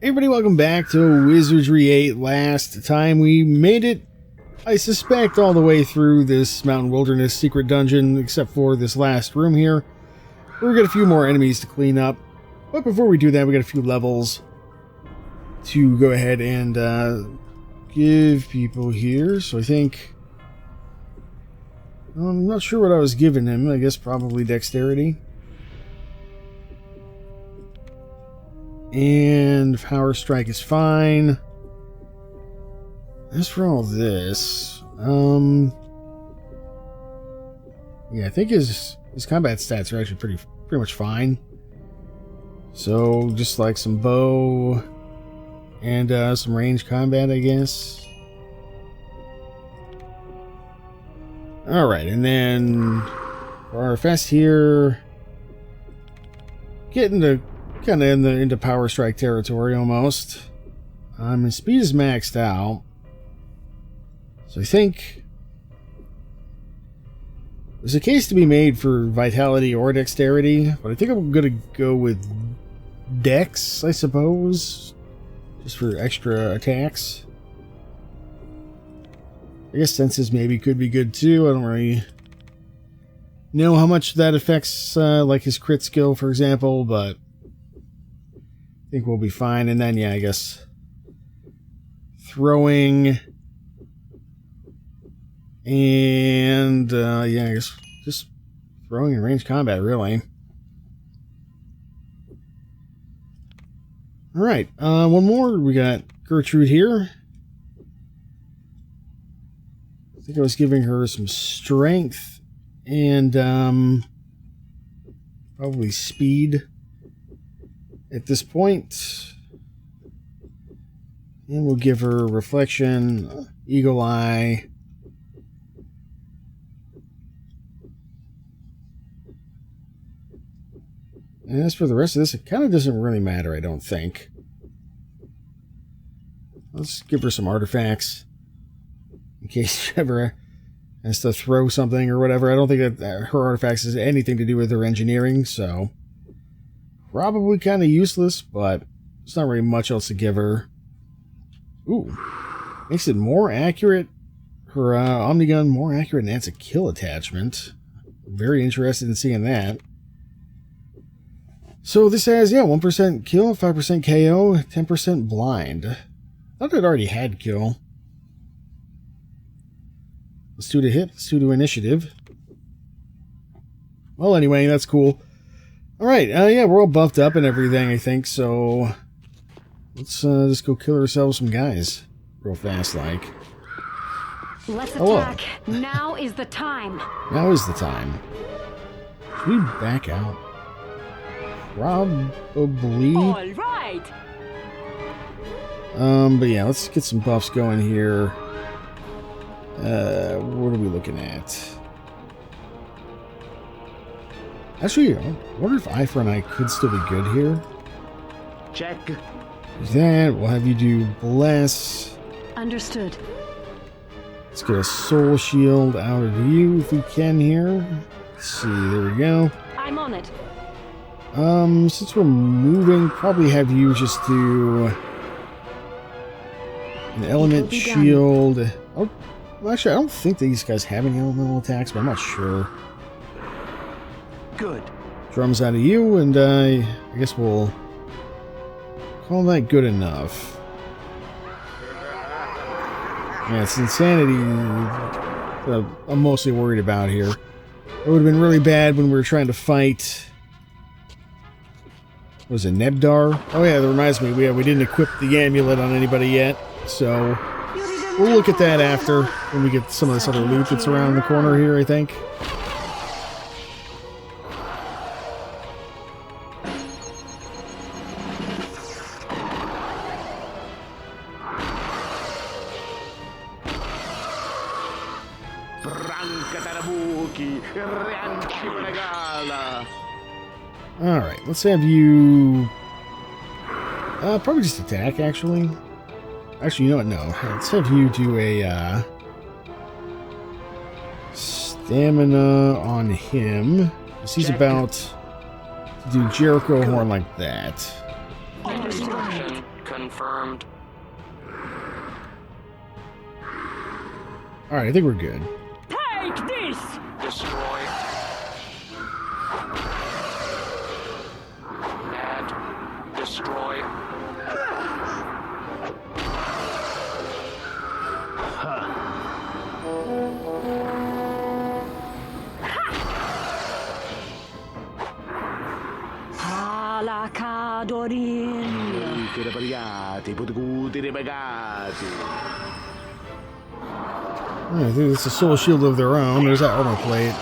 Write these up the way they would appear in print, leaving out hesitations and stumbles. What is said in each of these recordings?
Hey everybody, welcome back to Wizardry 8. Last time we made it, I suspect, all the way through this mountain wilderness secret dungeon, except for this last room here. We've got a few more enemies to clean up, but before we do that, we got a few levels to go ahead and give people here. So I think, I'm not sure what I was giving him. I guess probably dexterity. And Power Strike is fine. As for all this, yeah, I think his combat stats are actually pretty much fine. So just like some bow and some range combat, I guess. All right, and then for our fest here, getting to kind of into Power Strike territory almost. His speed is maxed out, so I think there's a case to be made for vitality or dexterity, but I think I'm gonna go with dex, I suppose, just for extra attacks. I guess senses maybe could be good too. I don't really know how much that affects like his crit skill, for example, but I think we'll be fine. And then, yeah, I guess throwing and, yeah, I guess just throwing in range combat, really. All right, one more. We got Gertrude here. I think I was giving her some strength and probably speed at this point, and we'll give her reflection, eagle eye, and as for the rest of this, it kind of doesn't really matter, I don't think. Let's give her some artifacts in case she ever has to throw something or whatever. I don't think that her artifacts has anything to do with her engineering, so probably kind of useless, but there's not really much else to give her. Ooh. Makes it more accurate. Her Omnigun more accurate and adds a kill attachment. Very interested in seeing that. So this has, yeah, 1% kill, 5% KO, 10% blind. I thought it already had kill. Let's do the hit. Let's do the initiative. Well, anyway, that's cool. Alright, yeah, we're all buffed up and everything, I think, so let's just go kill ourselves some guys real fast, like. Let's attack. Now is the time. Now is the time. Should we back out? Probably. All right. But yeah, let's get some buffs going here. What are we looking at? Actually, I wonder if Eye for an Eye could still be good here. Check. That, we'll have you do Bless. Understood. Let's get a Soul Shield out of you if we can here. Let's see, there we go. I'm on it. Since we're moving, probably have you just do an Element Shield. Oh, well, actually, I don't think these guys have any elemental attacks, but I'm not sure. Good. Drums out of you, and I guess we'll call that good enough. Yeah, it's insanity I'm mostly worried about here. It would have been really bad when we were trying to fight. What was it, Nebdar? Oh yeah, that reminds me. We didn't equip the amulet on anybody yet, so we'll look at that after when we get some of this other loot that's around the corner here, I think. Alright, let's have you probably just attack, actually. Actually, you know what? No. Let's have you do a stamina on him. He's about to do Jericho Horn like that. Destruction confirmed. Alright, I think we're good. Take this! Destroy. Add. Destroy. Alacadorin. I think it's a soul shield of their own. There's that armor plate.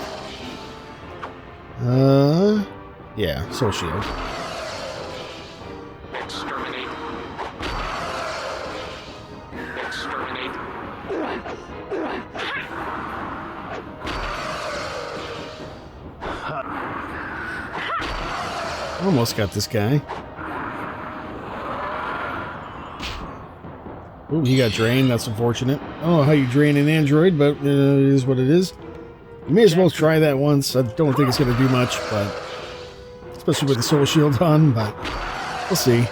Yeah, soul shield. Exterminate. Exterminate. Almost got this guy. Ooh, he got drained. That's unfortunate. I don't know how you drain an android, but it is what it is. You may as well try that once. I don't think it's going to do much, but especially with the soul shield on, but we'll see.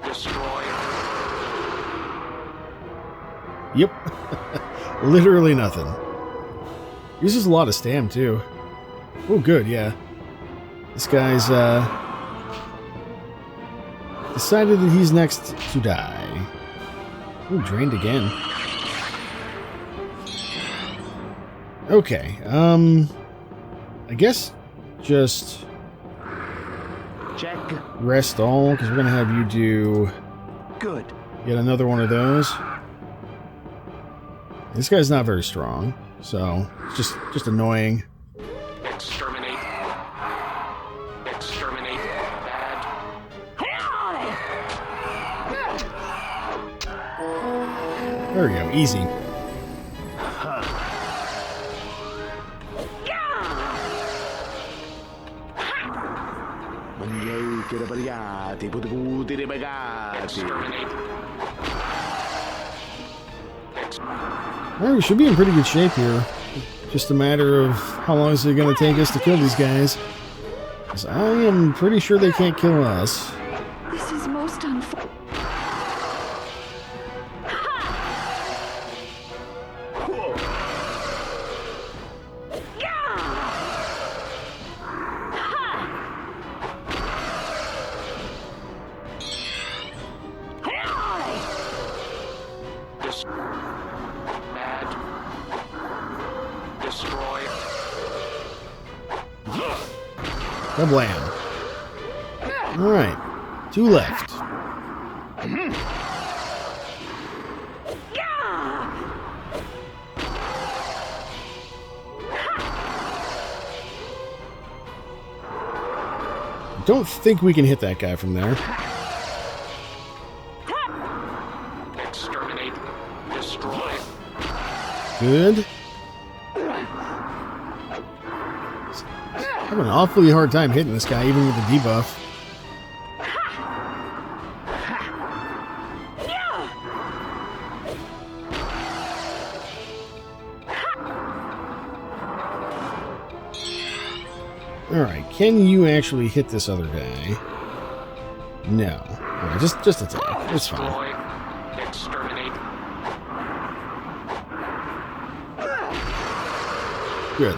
Destroy. Yep. Literally nothing. Uses a lot of stam, too. Oh, good, yeah. This guy's, decided that he's next to die. Ooh, drained again. Okay, I guess just check. Rest all, because we're gonna have you do Good. yet another one of those. This guy's not very strong, so it's just annoying. Exterminate. Exterminate. Add. There we go, easy. Exterminate. Alright, we should be in pretty good shape here. Just a matter of how long is it going to take us to kill these guys. Because I am pretty sure they can't kill us. This is most unfortunate. Add. Destroy. Kablam. Alright, 2 left. Don't think we can hit that guy from there. Exterminate. Destroy. Good. Having an awfully hard time hitting this guy, even with the debuff. Alright, can you actually hit this other guy? No. Alright, just attack. It's fine. Destroy. Exterminate. Good.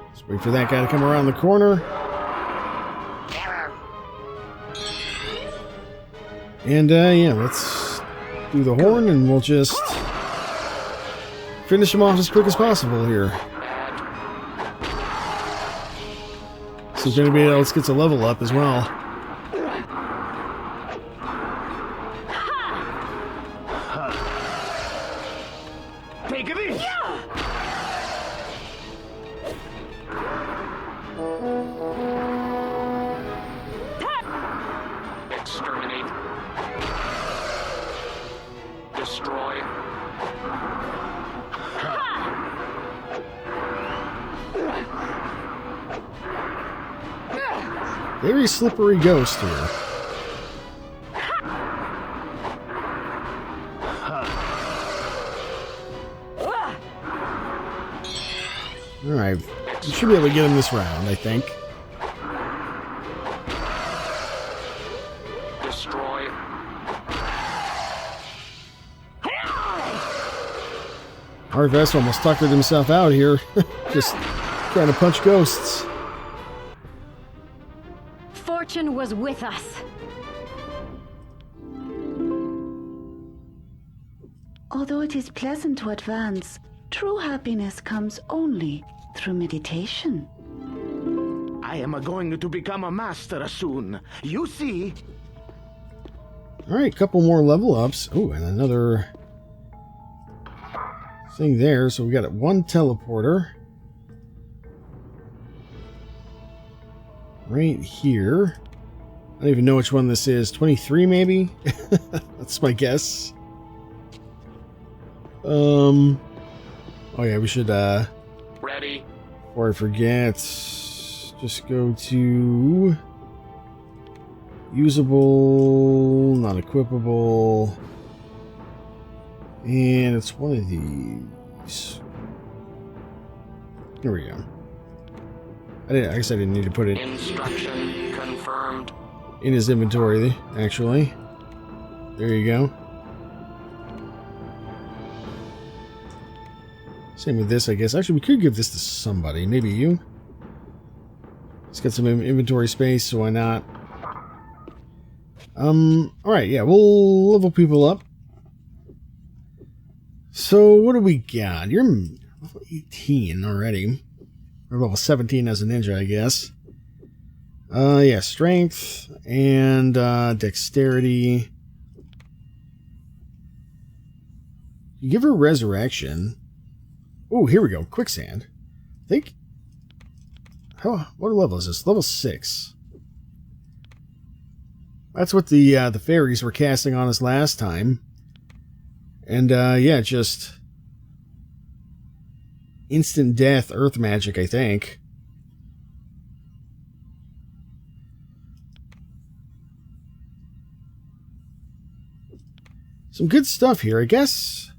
Let's wait for that guy to come around the corner. And, yeah, let's do the horn and we'll just finish him off as quick as possible here. See if anybody else gets a level up as well. Take this. Exterminate. Destroy. Very slippery ghost here. Alright, we should be able to get him this round, I think. Destroy. Harvest almost tuckered himself out here. Just trying to punch ghosts. Fortune was with us. Although it is pleasant to advance, true happiness comes only through meditation. I am going to become a master soon. You see. Alright, couple more level ups. Oh, and another thing there. So we got one teleporter. Right here. I don't even know which one this is. 23 maybe? That's my guess. Oh yeah, we should Ready. before I forget, just go to usable, not equipable, and it's one of these. Here we go. I guess I didn't need to put it Instruction confirmed. in his inventory, actually. There you go. Same with this, I guess. Actually, we could give this to somebody. Maybe you. Let's get some inventory space, so why not? Alright, yeah, we'll level people up. So, what do we got? You're level 18 already. Or level 17 as a ninja, I guess. Yeah, strength and dexterity. You give her resurrection. Oh, here we go. Quicksand. I think. What level is this? Level 6. That's what the fairies were casting on us last time. And yeah, just instant death earth magic, I think. Some good stuff here, I guess.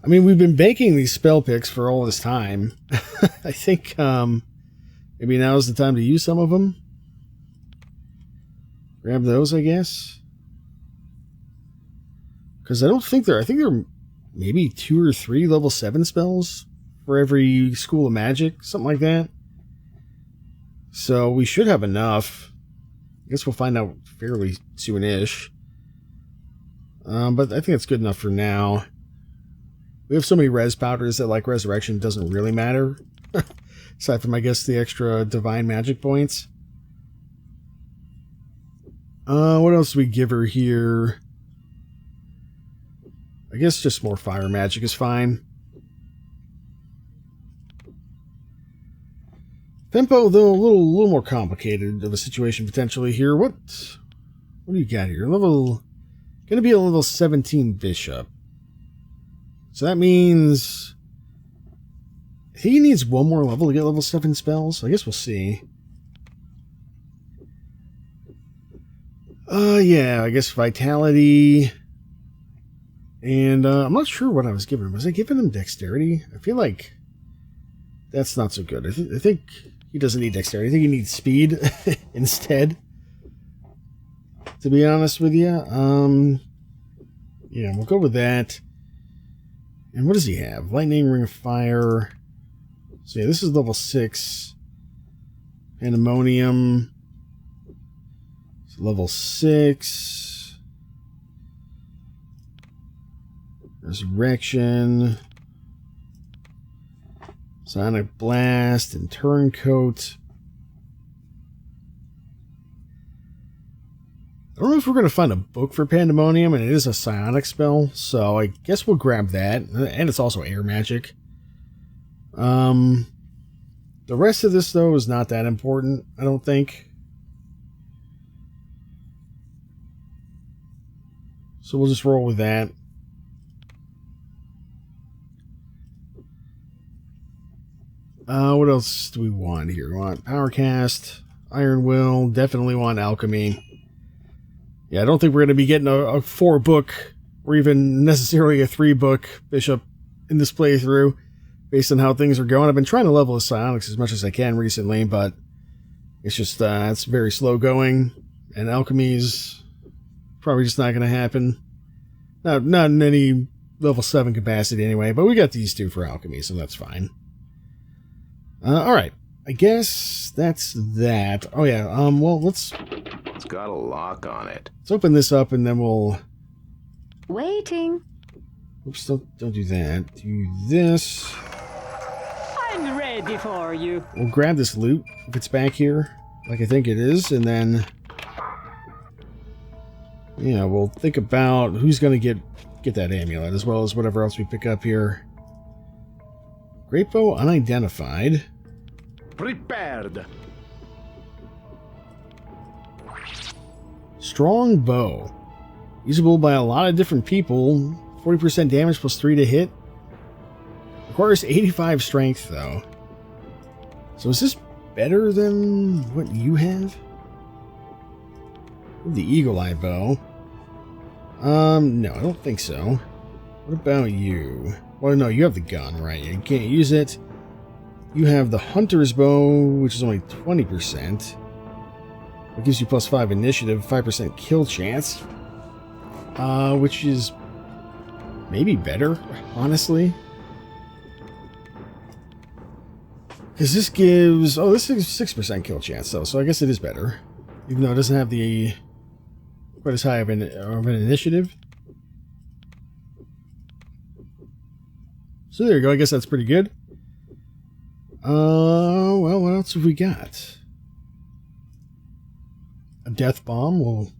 I mean, we've been baking these spell picks for all this time. I think maybe now's the time to use some of them. Grab those, I guess. Because I don't think I think there are maybe 2 or 3 level 7 spells for every school of magic, something like that. So we should have enough. I guess we'll find out fairly soon-ish. But I think that's good enough for now. We have so many res powders that, like, resurrection doesn't really matter. Aside from, I guess, the extra divine magic points. What else do we give her here? I guess just more fire magic is fine. Tempo, though, a little more complicated of a situation potentially here. What do you got here? Gonna be a level 17 bishop. So that means he needs one more level to get level 7 spells. I guess we'll see. Yeah, I guess vitality. And I'm not sure what I was giving him. Was I giving him dexterity? I feel like that's not so good. I think he doesn't need dexterity. I think he needs speed instead. To be honest with you. Yeah, we'll go with that. And what does he have? Lightning, Ring of Fire. So yeah, this is level 6. Pandemonium. So level 6. Resurrection. Sonic Blast and Turncoat. I don't know if we're going to find a book for Pandemonium, and it is a psionic spell, so I guess we'll grab that. And it's also air magic. The rest of this, though, is not that important, I don't think. So we'll just roll with that. What else do we want here? We want Powercast, Iron Will, definitely want Alchemy. Yeah, I don't think we're going to be getting a 4-book or even necessarily a 3-book bishop in this playthrough based on how things are going. I've been trying to level his psionics as much as I can recently, but it's just it's very slow going. And alchemy's probably just not going to happen. Not in any level 7 capacity anyway, but we got these two for alchemy, so that's fine. Alright, I guess that's that. Oh yeah, well, let's... It's got a lock on it. Let's open this up and then we'll... Waiting. Oops, don't do that. Do this. I'm ready for you. We'll grab this loot if it's back here, like I think it is, and then... Yeah, we'll think about who's going to get that amulet, as well as whatever else we pick up here. Great bow unidentified. Prepared. Strong bow. Usable by a lot of different people. 40% damage plus 3 to hit. Requires 85 strength, though. So is this better than what you have? The Eagle Eye bow. No, I don't think so. What about you? Well, no, you have the gun, right? You can't use it. You have the Hunter's bow, which is only 20%. It gives you plus 5 initiative, 5% kill chance. Which is maybe better, honestly. Because this gives... Oh, this is 6% kill chance, though, so I guess it is better. Even though it doesn't have the... quite as high of an initiative. So there you go, I guess that's pretty good. Well, what else have we got? A death bomb, we'll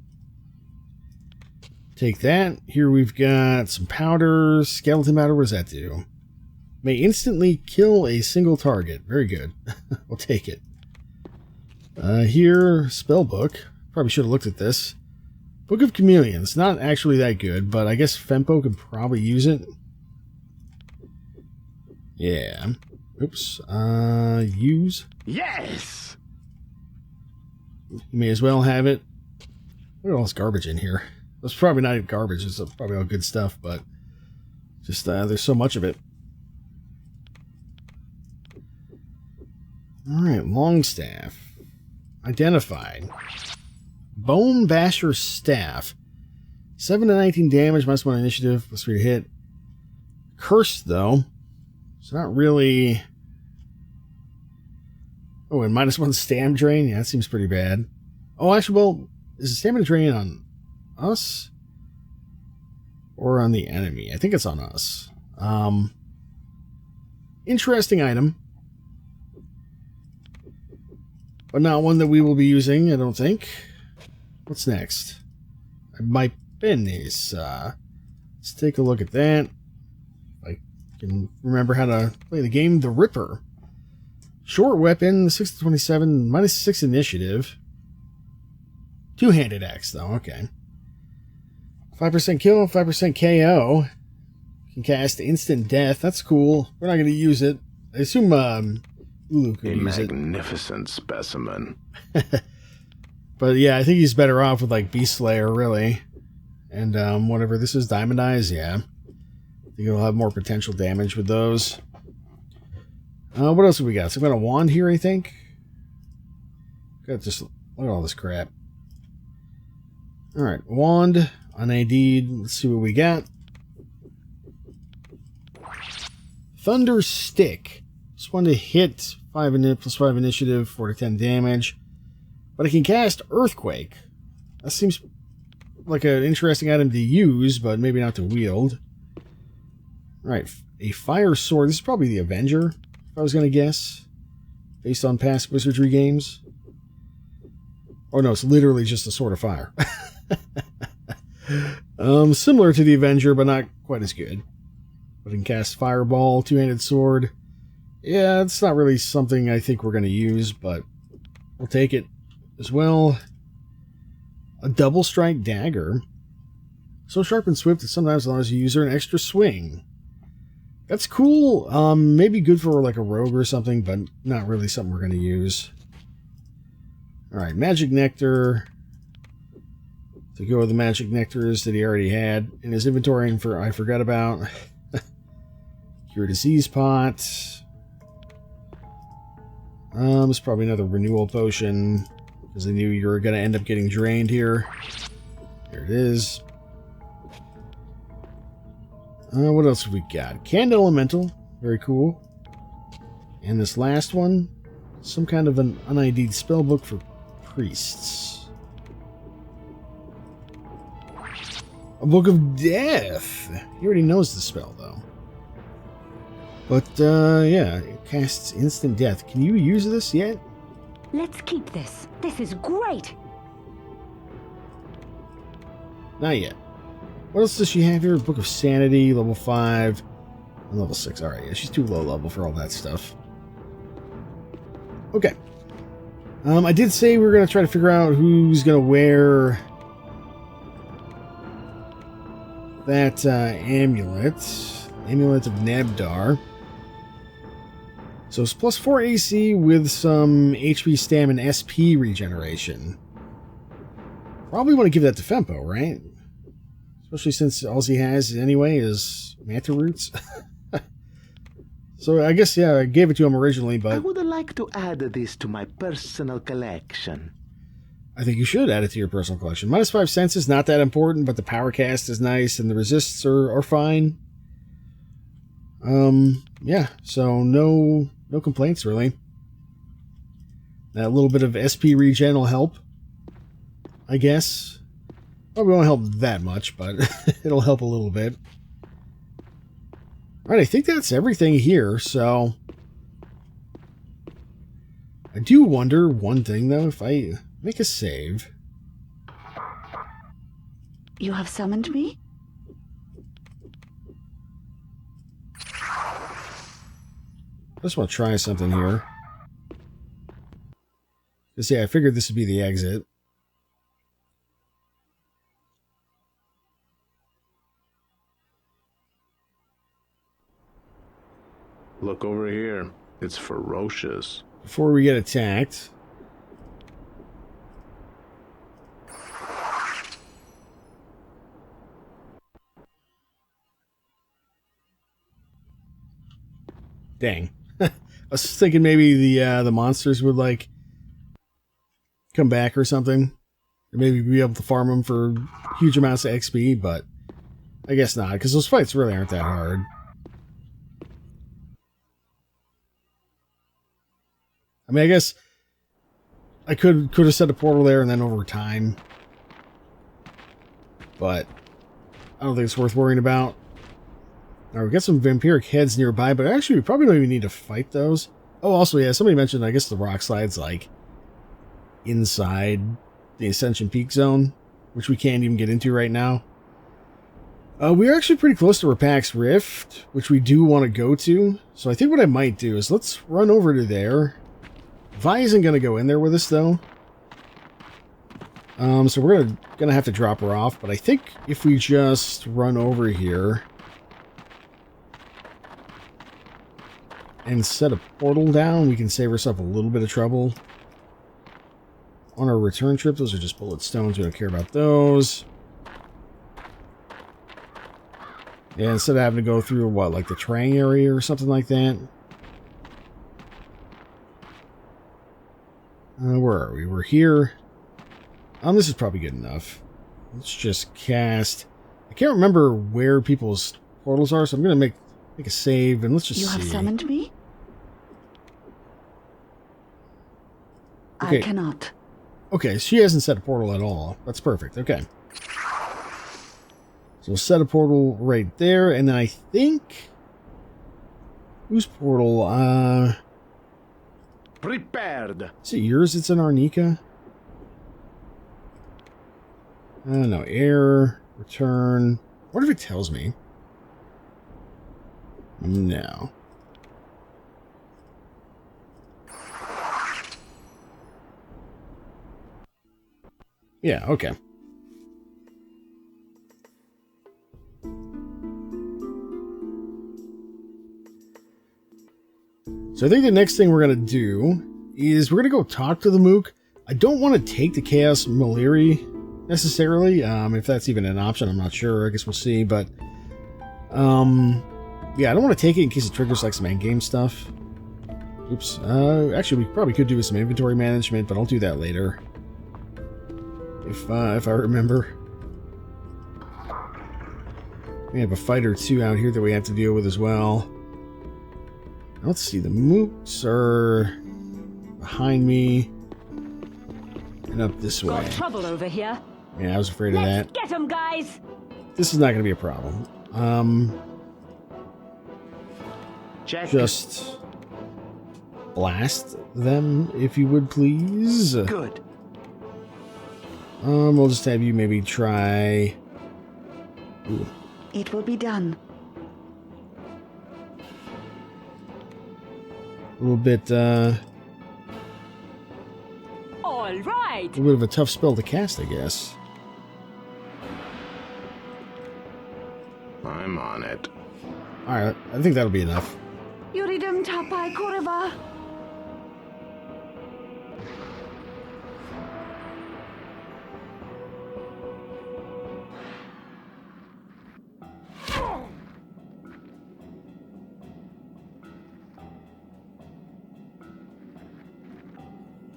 take that. Here we've got some powders. Skeleton powder, what does that do? May instantly kill a single target. Very good. We'll take it. Here, spellbook. Probably should have looked at this. Book of Chameleons. Not actually that good, but I guess Fempo could probably use it. Yeah. Oops. Use. Yes! You may as well have it. Look at all this garbage in here. It's probably not garbage. It's probably all good stuff, but just there's so much of it. Alright, Longstaff. Identified. Bone Basher Staff. 7 to 19 damage, minus 1 initiative, plus 3 to hit. Cursed, though. It's not really... Oh, and minus 1 stamina drain? Yeah, that seems pretty bad. Oh, actually, well, is the stamina drain on us? Or on the enemy? I think it's on us. Interesting item. But not one that we will be using, I don't think. What's next? My business. Let's take a look at that. I can remember how to play the game. The Ripper. Short weapon, 6 to 27, minus 6 initiative. Two-handed axe, though. Okay. 5% kill, 5% KO. Can cast instant death. That's cool. We're not going to use it. I assume Ulu could use it. A magnificent specimen. But yeah, I think he's better off with like Beast Slayer, really. And whatever this is, Diamond Eyes, yeah. I think he'll have more potential damage with those. What else have we got? So we got a wand here, I think. Got just look at all this crap. Alright, wand, unID'd. Let's see what we got. Thunder Stick. Just one to hit, plus 5 initiative, 4 to 10 damage. But I can cast Earthquake. That seems like an interesting item to use, but maybe not to wield. Alright, a Fire Sword. This is probably the Avenger, if I was going to guess. Based on past Wizardry games. Oh no, it's literally just a Sword of Fire. Similar to the Avenger, but not quite as good. But I can cast Fireball, two-handed sword. Yeah, it's not really something I think we're going to use, but we'll take it as well. A Double Strike Dagger. So sharp and swift, it sometimes allows the user an extra swing. That's cool. Maybe good for like a rogue or something, but not really something we're going to use. Alright, Magic Nectar. To go with the Magic Nectars that he already had in his inventory and I forgot about. Cure Disease Pot. It's probably another renewal potion. because I knew you were going to end up getting drained here. There it is. What else have we got? Canned Elemental. Very cool. And this last one, some kind of an unID'd spellbook for priests. A Book of Death. He already knows the spell, though. But, yeah, it casts instant death. Can you use this yet? Let's keep this. This is great. Not yet. What else does she have here? Book of Sanity, level 5, and level 6. Alright, yeah, she's too low level for all that stuff. Okay. I did say we were going to try to figure out who's going to wear that amulet. Amulet of Nebdar. So it's plus 4 AC with some HP, Stam, and SP regeneration. Probably want to give that to Fempo, right? Especially since all he has anyway is Manta Roots. So I guess, yeah, I gave it to him originally, but I would like to add this to my personal collection. I think you should add it to your personal collection. Minus 5 senses, not that important, but the power cast is nice, and the resists are fine. Yeah, so no complaints, really. That little bit of SP regen will help, I guess. Probably won't help that much, but it'll help a little bit. Alright, I think that's everything here, so... I do wonder one thing, though, if I make a save... You have summoned me? I just want to try something here. Because, yeah, I figured this would be the exit. Look over here. It's ferocious. Before we get attacked. Dang. I was thinking maybe the monsters would, like, come back or something. Or maybe be able to farm them for huge amounts of XP, but I guess not, because those fights really aren't that hard. I mean, I guess I could have set a portal there and then over time. But I don't think it's worth worrying about. All right, we've got some vampiric heads nearby, but actually we probably don't even need to fight those. Oh, also, yeah, somebody mentioned, I guess the rock slide's like inside the Ascension Peak Zone, which we can't even get into right now. We're actually pretty close to Rapak's Rift, which we do want to go to. So I think what I might do is let's run over to there. Vi isn't going to go in there with us, though. So we're gonna have to drop her off, but I think if we just run over here and set a portal down, we can save ourselves a little bit of trouble. On our return trip, those are just bullet stones. We don't care about those. Yeah, instead of having to go through, what, like the Trang area or something like that. Where are we? We're here. This is probably good enough. Let's just cast... I can't remember where people's portals are, so I'm going to make a save, and let's just see. You have summoned me? Okay. I cannot. Okay, she hasn't set a portal at all. That's perfect. Okay. So we'll set a portal right there, and then I think... Whose portal? Prepared. Is it yours? It's in Arnica? No, error, return. What if it tells me? No. Yeah, okay. So I think the next thing we're going to do is we're going to go talk to the Mook. I don't want to take the Chaos Maliri necessarily. If that's even an option, I'm not sure. I guess we'll see. But, yeah, I don't want to take it in case it triggers like some endgame stuff. Oops. Actually, we probably could do with some inventory management, but I'll do that later. if I remember. We have a fight or two out here that we have to deal with as well. Let's see, the Mooks are behind me and up this way. Got trouble over here. Yeah, I was afraid of that. Get 'em, guys. This is not going to be a problem. Check. Just blast them, if you would, please. Good. We'll just have you maybe try. Ooh. It will be done. A little bit, All right. a little bit of a tough spell to cast, I guess. I'm on it. Alright, I think that'll be enough. Yuridum tapai kurva.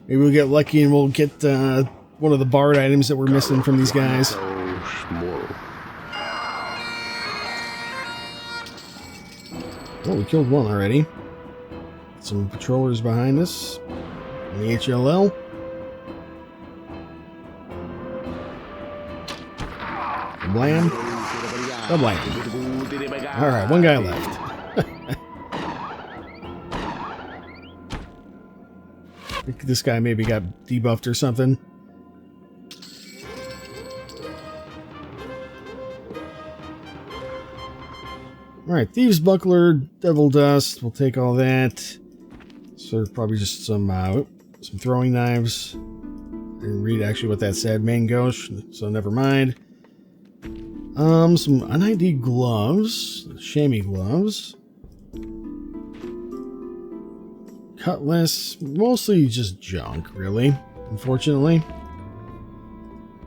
Maybe we'll get lucky and we'll get one of the bard items that we're missing from these guys. Oh, we killed one already. Some patrollers behind us. In the HLL. Blam. Blam. Alright, one guy left. I think this guy maybe got debuffed or something. Alright, Thieves Buckler, Devil Dust, we'll take all that. So probably just some throwing knives. I didn't read actually what that said, Mangosh, so never mind. Some un-ID gloves, chamois gloves. Cutlass, mostly just junk, really, unfortunately.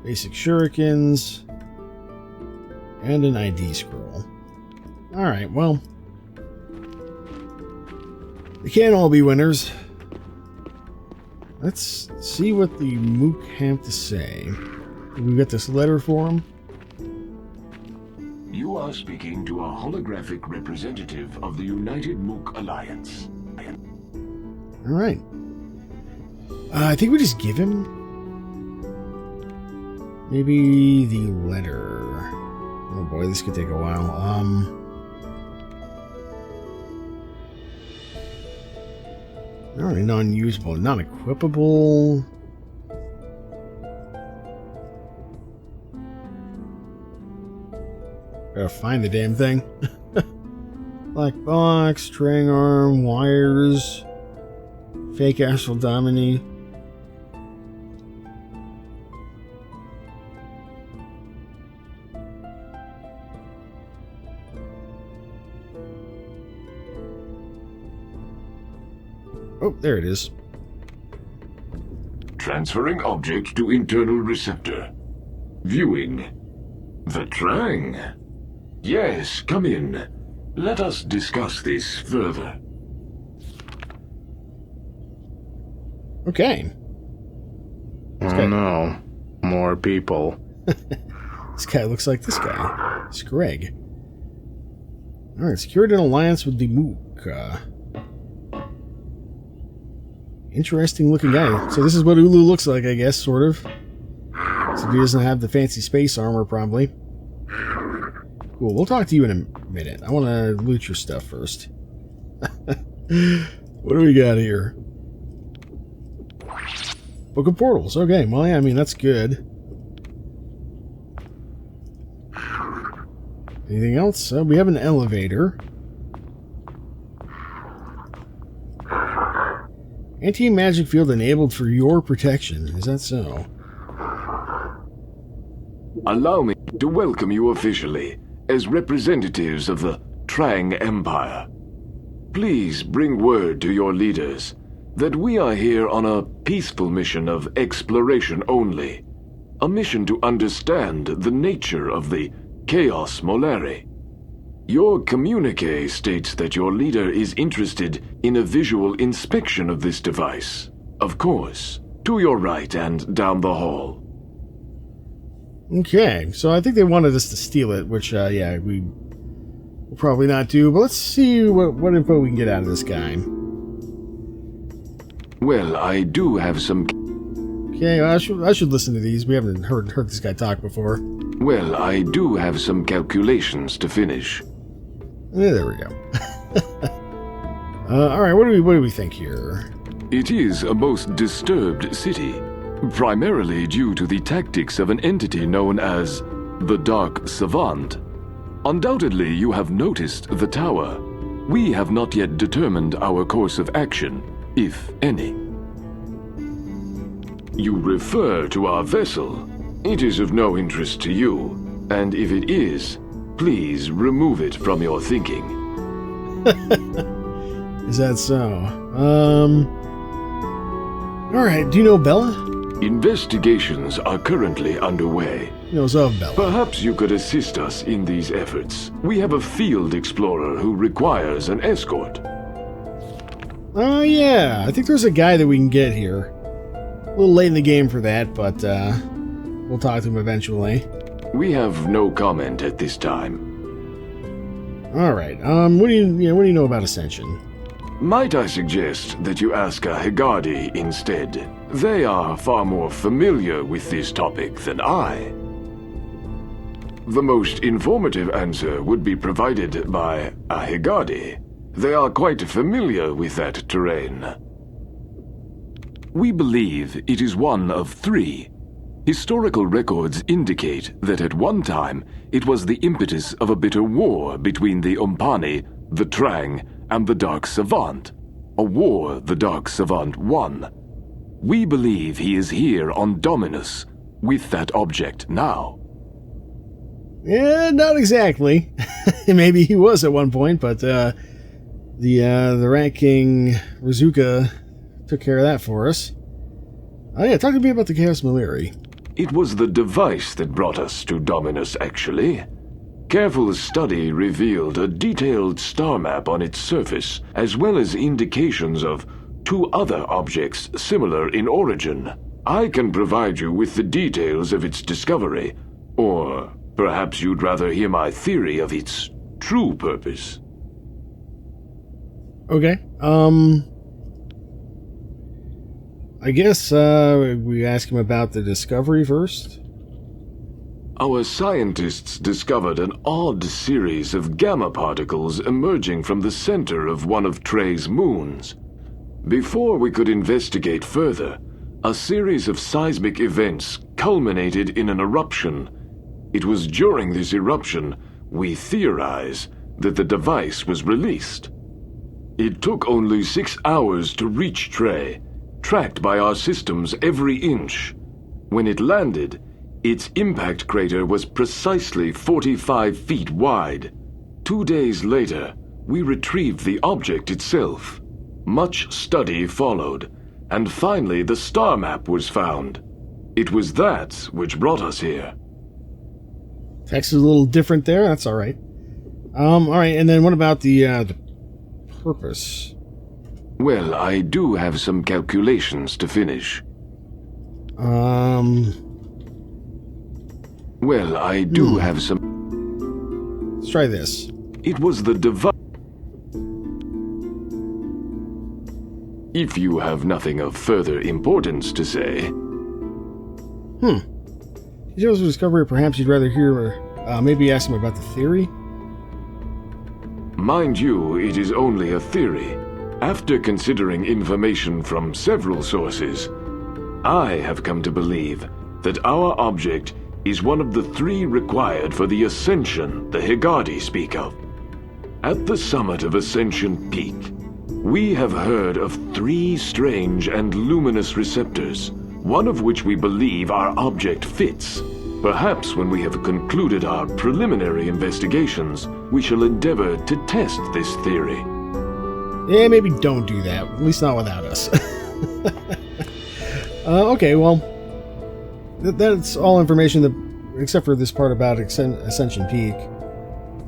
Basic shurikens. And an ID scroll. Alright, well. They can't all be winners. Let's see what the Mook have to say. We got this letter for him. You are speaking to a holographic representative of the United Mook Alliance. Alright. I think we just give him maybe the letter. Oh boy, this could take a while. Alright, non-usable, non-equipable. Gotta find the damn thing. Black box, training arm, wires, fake astral domini. Oh, there it is. Transferring object to internal receptor. Viewing. The Trang. Yes, come in. Let us discuss this further. Okay. Oh no. More people. This guy looks like this guy. It's Greg. Alright, secured an alliance with the Mook. Interesting looking guy. So this is what Ulu looks like, I guess, sort of. So he doesn't have the fancy space armor, probably. Cool, we'll talk to you in a minute. I want to loot your stuff first. What do we got here? Book of Portals. Okay, well, yeah, I mean, that's good. Anything else? We have an elevator. Anti-magic field enabled for your protection. Is that so? Allow me to welcome you officially as representatives of the Trang Empire. Please bring word to your leaders that we are here on a peaceful mission of exploration only. A mission to understand the nature of the Chaos Molari. Your communique states that your leader is interested in a visual inspection of this device. Of course, to your right and down the hall. Okay, so I think they wanted us to steal it, which, yeah, we will probably not do. But let's see what info we can get out of this guy. Well, I do have some... Okay, I should listen to these. We haven't heard this guy talk before. Well, I do have some calculations to finish. There we go. Alright, what do we think here? It is a most disturbed city, primarily due to the tactics of an entity known as the Dark Savant. Undoubtedly, you have noticed the tower. We have not yet determined our course of action, if any. You refer to our vessel. It is of no interest to you, and if it is, please remove it from your thinking. Is that so? Alright, do you know Bella? Investigations are currently underway. Knows of Bella. Perhaps you could assist us in these efforts. We have a field explorer who requires an escort. Oh, yeah. I think there's a guy that we can get here. A little late in the game for that, but we'll talk to him eventually. We have no comment at this time. Alright, what do you know about Ascension? Might I suggest that you ask a Hegadi instead? They are far more familiar with this topic than I. The most informative answer would be provided by a Hegadi. They are quite familiar with that terrain. We believe it is one of 3. Historical records indicate that at one time it was the impetus of a bitter war between the Umpani, the Trang, and the Dark Savant. A war the Dark Savant won. We believe he is here on Dominus, with that object now. Yeah, not exactly. Maybe he was at one point, but the Rat King Rizuka took care of that for us. Oh yeah, talk to me about the Chaos Maliri. It was the device that brought us to Dominus, actually. Careful study revealed a detailed star map on its surface, as well as indications of 2 other objects similar in origin. I can provide you with the details of its discovery, or perhaps you'd rather hear my theory of its true purpose. Okay, I guess we ask him about the discovery first. Our scientists discovered an odd series of gamma particles emerging from the center of one of Trey's moons. Before we could investigate further, a series of seismic events culminated in an eruption. It was during this eruption, we theorize, that the device was released. It took only 6 hours to reach Trey, tracked by our systems every inch. When it landed, its impact crater was precisely 45 feet wide. 2 days later, we retrieved the object itself. Much study followed, and finally the star map was found. It was that which brought us here. Text is a little different there, that's alright. Alright, and then what about the purpose? Well, I do have some calculations to finish. Well, I do have some... Let's try this. It was the device... If you have nothing of further importance to say... Details of discovery, perhaps you'd rather hear, maybe ask him about the theory? Mind you, it is only a theory. After considering information from several sources, I have come to believe that our object is one of the 3 required for the ascension the Hegadi speak of. At the summit of Ascension Peak, we have heard of 3 strange and luminous receptors, one of which we believe our object fits. Perhaps when we have concluded our preliminary investigations, we shall endeavor to test this theory. Yeah, maybe don't do that. At least not without us. Okay, well, that's all information that, except for this part about Ascension Peak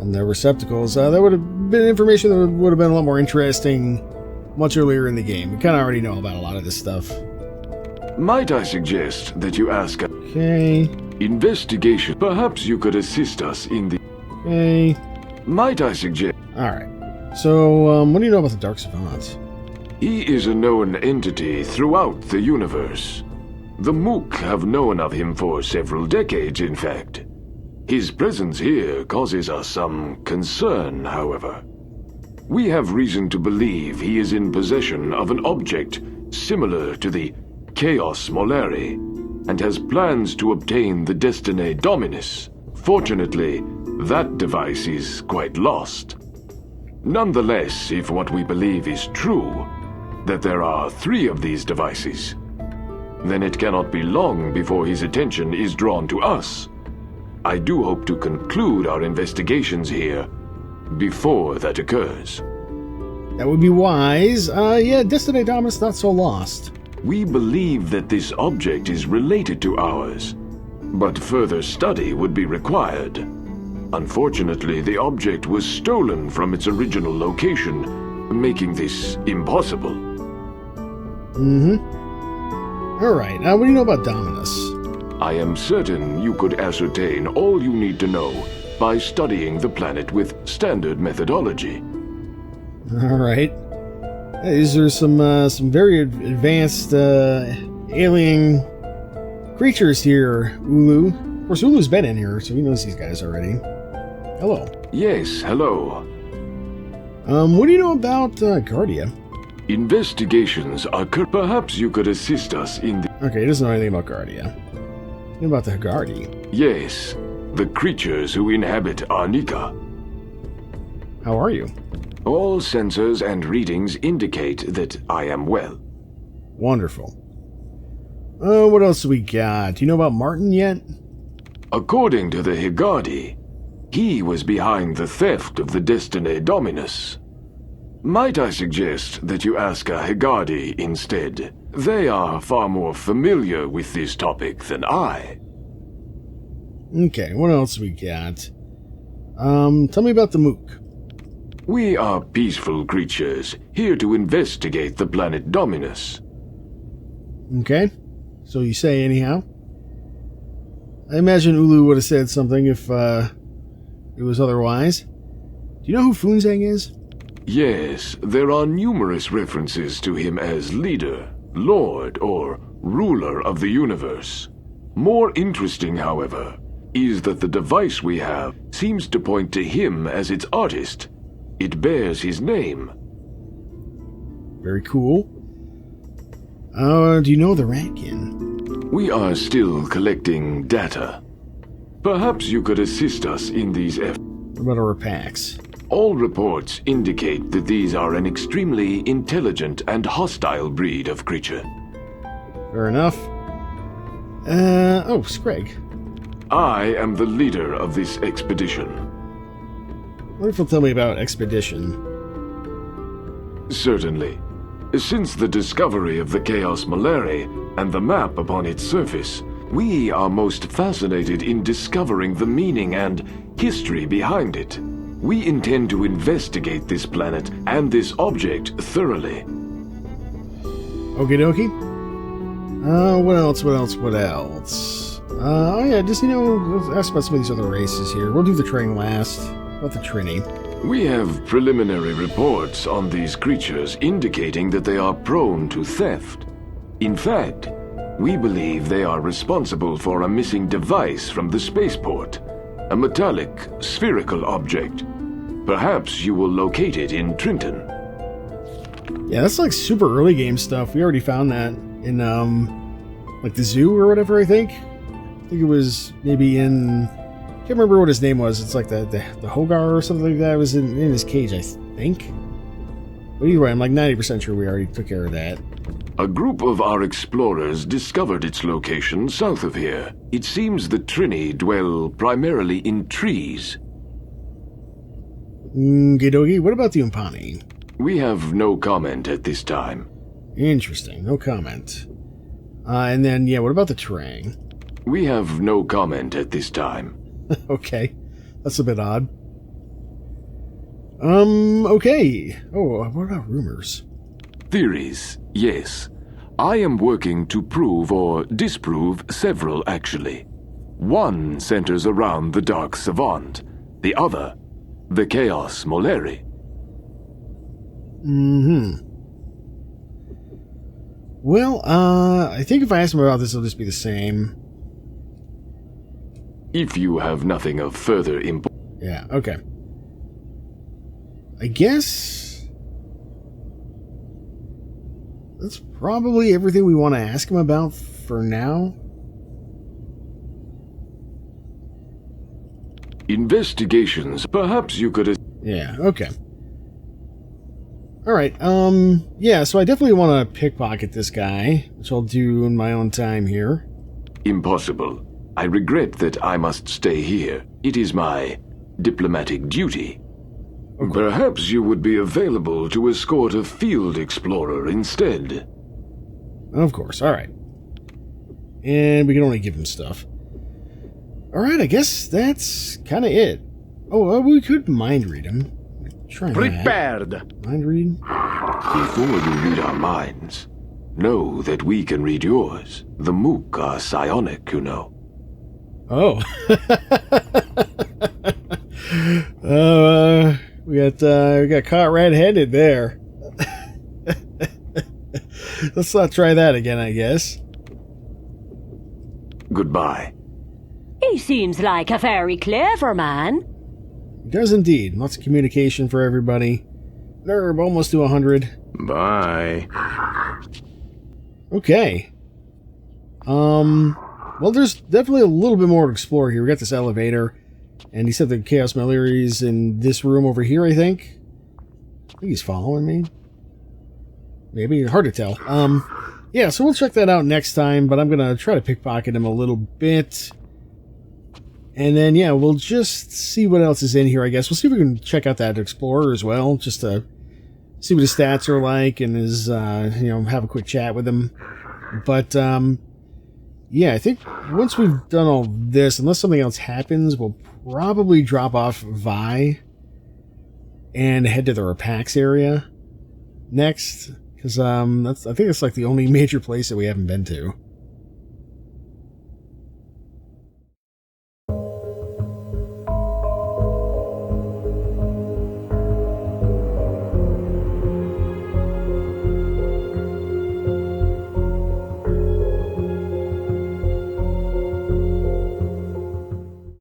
and the receptacles. That would have been information that would have been a lot more interesting much earlier in the game. We kind of already know about a lot of this stuff. Might I suggest that you ask... Okay. Investigation. Perhaps you could assist us in the... Hey. Might I suggest... Alright. So, what do you know about the Dark Savant? He is a known entity throughout the universe. The Mook have known of him for several decades, in fact. His presence here causes us some concern, however. We have reason to believe he is in possession of an object similar to the Chaos Moleri, and has plans to obtain the Destiny Dominus. Fortunately, that device is quite lost. Nonetheless, if what we believe is true, that there are 3 of these devices, then it cannot be long before his attention is drawn to us. I do hope to conclude our investigations here before that occurs. That would be wise. Yeah, Destiny Dominus not so lost. We believe that this object is related to ours, but further study would be required. Unfortunately, the object was stolen from its original location, making this impossible. Alright, what do you know about Dominus? I am certain you could ascertain all you need to know by studying the planet with standard methodology. Alright. These are some very advanced alien creatures here, Ulu. Of course, Ulu's been in here, so he knows these guys already. Hello. Yes, hello. What do you know about Guardia? Investigations occur. Perhaps you could assist us in the... Okay, he doesn't know anything about Guardia. What about the Guardi? Yes, the creatures who inhabit Arnica. How are you? All sensors and readings indicate that I am well. Wonderful. What else do we got? Do you know about Martin yet? According to the Higardi, he was behind the theft of the Destiny Dominus. Might I suggest that you ask a Higardi instead? They are far more familiar with this topic than I. Okay, what else we got? Tell me about the Mook. We are peaceful creatures, here to investigate the planet Dominus. Okay, so you say anyhow. I imagine Ulu would have said something if it was otherwise. Do you know who Funzang is? Yes, there are numerous references to him as leader, lord, or ruler of the universe. More interesting, however, is that the device we have seems to point to him as its artist. It bears his name. Very cool. Do you know the Ratkin? We are still collecting data. Perhaps you could assist us in these efforts. What about our packs? All reports indicate that these are an extremely intelligent and hostile breed of creature. Fair enough. Scrag. I am the leader of this expedition. What if you'll tell me about Expedition? Certainly. Since the discovery of the Chaos Moleri and the map upon its surface, we are most fascinated in discovering the meaning and history behind it. We intend to investigate this planet and this object thoroughly. Okie dokie. What else? Just, let's ask about some of these other races here. We'll do the train last. About the Trini. We have preliminary reports on these creatures indicating that they are prone to theft. In fact, we believe they are responsible for a missing device from the spaceport. A metallic, spherical object. Perhaps you will locate it in Trenton. Yeah, that's like super early game stuff. We already found that in, like the zoo or whatever, I think. I think it was maybe in... I can't remember what his name was. It's like the Hogar or something like that. It was in his cage, I think. But either way, I'm like 90% sure we already took care of that. A group of our explorers discovered its location south of here. It seems the Trini dwell primarily in trees. Gidogi, what about the Umpani? We have no comment at this time. Interesting, no comment. And then, what about the Trang? We have no comment at this time. Okay, that's a bit odd. Okay. Oh, what about rumors? Theories, yes. I am working to prove or disprove several, actually. One centers around the Dark Savant, the other, the Chaos Moleri. Well, I think if I ask him about this, it'll just be the same. If you have nothing of further importance. Yeah, okay. I guess that's probably everything we want to ask him about for now. Investigations, perhaps you could... Yeah, okay. Alright, yeah, so I definitely want to pickpocket this guy, which I'll do in my own time here. Impossible. I regret that I must stay here. It is my diplomatic duty. Okay. Perhaps you would be available to escort a field explorer instead. Of course, alright. And we can only give him stuff. Alright, I guess that's kind of it. Oh, well, we could mind read him. Try Prepared. That. Mind read? Before you read our minds, know that we can read yours. The Mook are psionic, you know. Oh. We got caught red-handed there. Let's not try that again, I guess. Goodbye. He seems like a very clever man. He does indeed. Lots of communication for everybody. Nerve, almost to 100. Bye. Okay. Well, there's definitely a little bit more to explore here. We got this elevator, and he said the Chaos Maleri's in this room over here, I think. I think he's following me. Maybe. Hard to tell. Yeah, so we'll check that out next time, but I'm going to try to pickpocket him a little bit. And then, yeah, we'll just see what else is in here, I guess. We'll see if we can check out that Explorer as well, just to see what his stats are like and his, have a quick chat with him. But, yeah, I think once we've done all this, unless something else happens, we'll probably drop off Vi and head to the Rapax area next. Because I think it's like the only major place that we haven't been to.